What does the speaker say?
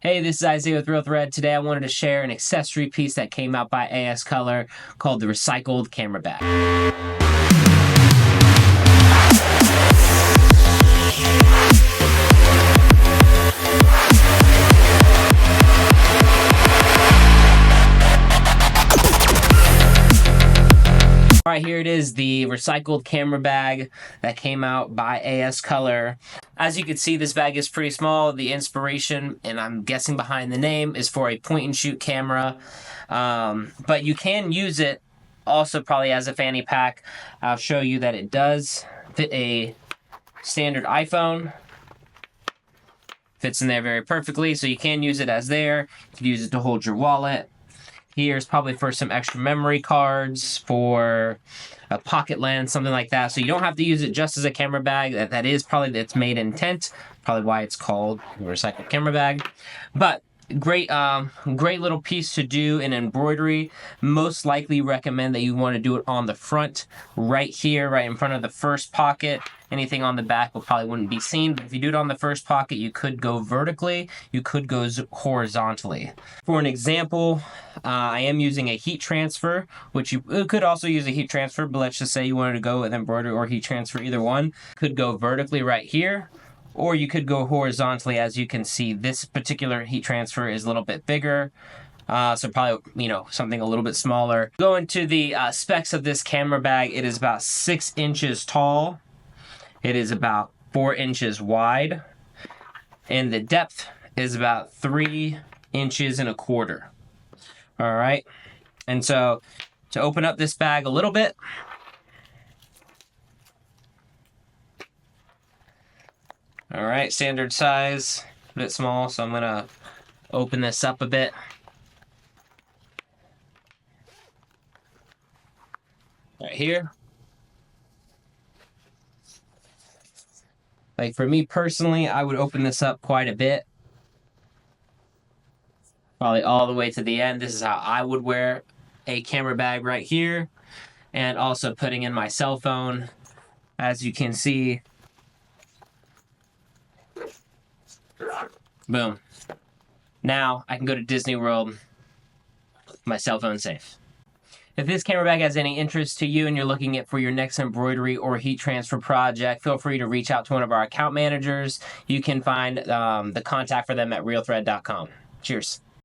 Hey, this is Isaiah with realthread. Today I wanted to share an accessory piece that came out by ascolour called the recycled camera bag. All right, here it is, the recycled camera bag that came out by ascolour. As you can see, this bag is pretty small. The inspiration, and I'm guessing behind the name, is for a point and shoot camera. But you can use it also probably as a fanny pack. I'll show you that it does fit a standard iPhone. Fits in there very perfectly, so you can use it as there. You can use it to hold your wallet. Here's probably for some extra memory cards, for a pocket lens, something like that. So you don't have to use it just as a camera bag. That is probably its main intent, probably why it's called a recycled camera bag. But great little piece to do in embroidery. Most likely recommend that you want to do it on the front, right here, right in front of the first pocket. Anything on the back probably wouldn't be seen, but if you do it on the first pocket, you could go vertically, you could go horizontally. For an example, I am using a heat transfer, which you could also use a heat transfer, but let's just say you wanted to go with embroidery or heat transfer, either one. Could go vertically right here, or you could go horizontally. As you can see, this particular heat transfer is a little bit bigger. So probably, something a little bit smaller. Go into the specs of this camera bag. It is about 6 inches tall. It is about 4 inches wide. And the depth is about 3 inches and a quarter. All right. And so to open up this bag a little bit, all right, standard size, a bit small, so I'm gonna open this up a bit. Right here. Like for me personally, I would open this up quite a bit. Probably all the way to the end. This is how I would wear a camera bag right here. And also putting in my cell phone. As you can see, boom. Now I can go to Disney World with my cell phone safe. If this camera bag has any interest to you and you're looking at for your next embroidery or heat transfer project, feel free to reach out to one of our account managers. You can find the contact for them at realthread.com. Cheers.